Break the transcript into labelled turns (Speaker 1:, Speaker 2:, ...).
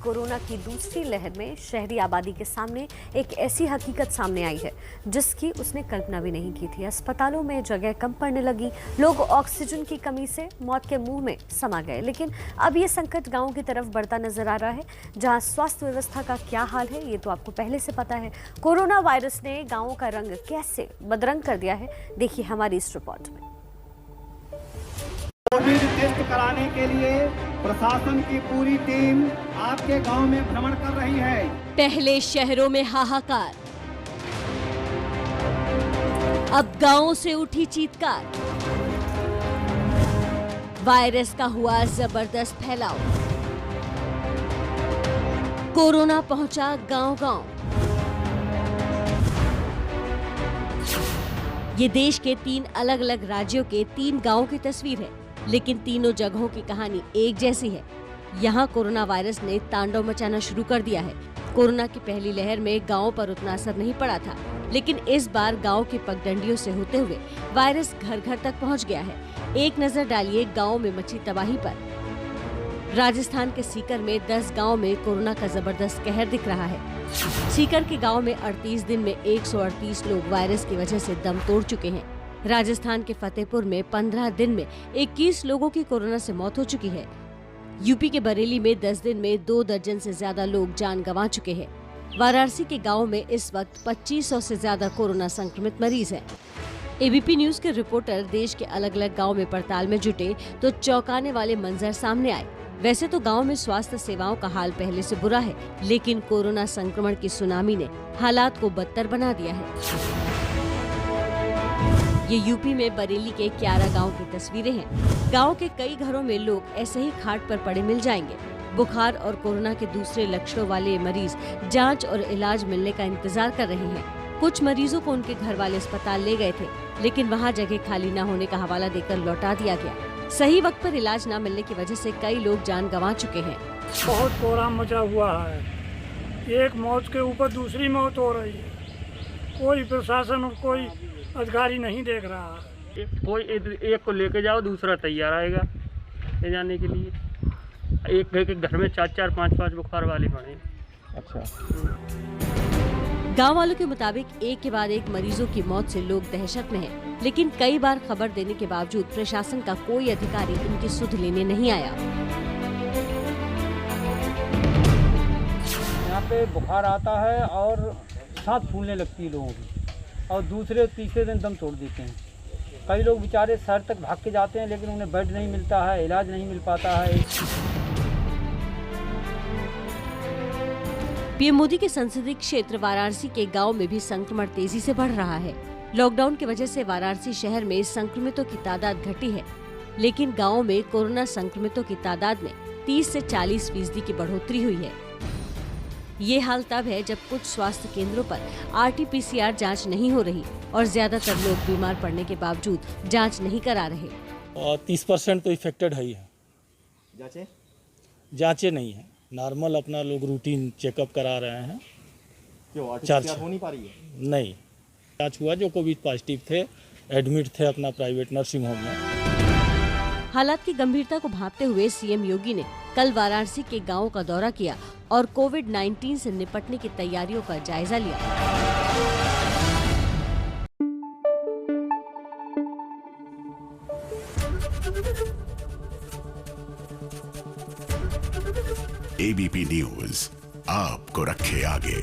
Speaker 1: Corona की दूसरी लहर में शहरी आबादी के सामने एक ऐसी हकीकत सामने आई है जिसकी उसने कल्पना भी नहीं की थी। अस्पतालों में जगह कम पड़ने लगी, लोग ऑक्सीजन की कमी से मौत के मुंह में समा गए। लेकिन अब ये संकट गांव की तरफ बढ़ता नजर आ रहा है, जहां स्वास्थ्य व्यवस्था का क्या हाल है ये तो आपको पहले से पता है। कोरोना वायरस ने गाँवों का रंग कैसे बदरंग कर दिया है, देखिए हमारी इस रिपोर्ट में।
Speaker 2: कोविड टेस्ट कराने के लिए प्रशासन की पूरी टीम आपके गांव में भ्रमण कर रही है।
Speaker 3: पहले शहरों में हाहाकार, अब गांवों से उठी चीत्कार। वायरस का हुआ जबरदस्त फैलाव, कोरोना पहुंचा गांव-गांव। ये देश के 3 अलग-अलग राज्यों के 3 गांवों की तस्वीर है, लेकिन तीनों जगहों की कहानी एक जैसी है। यहाँ कोरोना वायरस ने तांडव मचाना शुरू कर दिया है। कोरोना की पहली लहर में गांवों पर उतना असर नहीं पड़ा था, लेकिन इस बार गांव की पगडंडियों से होते हुए वायरस घर घर तक पहुँच गया है। एक नजर डालिए गाँव में मची तबाही पर। राजस्थान के सीकर में 10 गाँव में कोरोना का जबरदस्त कहर दिख रहा है। सीकर के गाँव में 38 दिन में 138 लोग वायरस की वजह से दम तोड़ चुके हैं। राजस्थान के फतेहपुर में 15 दिन में 21 लोगों की कोरोना से मौत हो चुकी है। यूपी के बरेली में 10 दिन में 2 दर्जन से ज्यादा लोग जान गंवा चुके हैं। वाराणसी के गांव में इस वक्त 2500 से ज्यादा कोरोना संक्रमित मरीज हैं। एबीपी न्यूज के रिपोर्टर देश के अलग अलग गाँव में पड़ताल में जुटे तो चौंकाने वाले मंजर सामने आए। वैसे तो गांव में स्वास्थ्य सेवाओं का हाल पहले से बुरा है, लेकिन कोरोना संक्रमण की सुनामी ने हालात को बदतर बना दिया है। ये यूपी में बरेली के क्यारा गांव की तस्वीरें हैं। गांव के कई घरों में लोग ऐसे ही खाट पर पड़े मिल जाएंगे। बुखार और कोरोना के दूसरे लक्षणों वाले मरीज जांच और इलाज मिलने का इंतजार कर रहे हैं। कुछ मरीजों को उनके घर वाले अस्पताल ले गए थे, लेकिन वहां जगह खाली न होने का हवाला देकर लौटा दिया गया। सही वक्त पर इलाज न मिलने की वजह से कई लोग जान गंवा चुके हैं।
Speaker 4: बहुत कोहराम मचा हुआ है, एक मौत के ऊपर दूसरी मौत हो रही है। कोई प्रशासन और कोई अधिकारी नहीं देख रहा है।
Speaker 5: कोई एक को लेके जाओ, दूसरा तैयार आएगा ले जाने के लिए। एक घर में 4-4, 5-5 बुखार वाले पड़े।
Speaker 6: अच्छा।
Speaker 3: गांव वालों के मुताबिक एक के बाद एक मरीजों की मौत से लोग दहशत में हैं, लेकिन कई बार खबर देने के बावजूद प्रशासन का कोई अधिकारी इनकी सुध लेने नहीं आया।
Speaker 7: यहाँ पे बुखार आता है और सांस फूलने लगती है लोगों की, और दूसरे तीसरे दिन दम तोड़ देते हैं। कई लोग बेचारे शहर तक भाग के जाते हैं, लेकिन उन्हें बेड नहीं मिलता है, इलाज नहीं मिल पाता है।
Speaker 3: पीएम मोदी के संसदीय क्षेत्र वाराणसी के गांव में भी संक्रमण तेजी से बढ़ रहा है। लॉकडाउन की वजह से वाराणसी शहर में संक्रमितों की तादाद घटी है, लेकिन गाँव में कोरोना संक्रमितों की तादाद में 30 से 40% की बढ़ोतरी हुई है। ये हाल तब है जब कुछ स्वास्थ्य केंद्रों पर RT-PCR जांच नहीं हो रही और ज्यादातर लोग बीमार पड़ने के बावजूद जांच नहीं करा रहे।
Speaker 6: 30% तो इफेक्टेड है ही है। जांचे नहीं है, नॉर्मल अपना लोग रूटीन चेकअप करा रहे हैं।
Speaker 8: क्यों RT-PCR हो नहीं पा रही है?
Speaker 6: नहीं, जांच हुआ जो कोविड पॉजिटिव थे, एडमिट थे अपना प्राइवेट नर्सिंग होम में।
Speaker 3: हालात की गंभीरता को भांपते हुए सीएम योगी ने कल वाराणसी के गांवों का दौरा किया और कोविड-19 से निपटने की तैयारियों का जायजा लिया।
Speaker 9: एबीपी न्यूज आपको रखे आगे।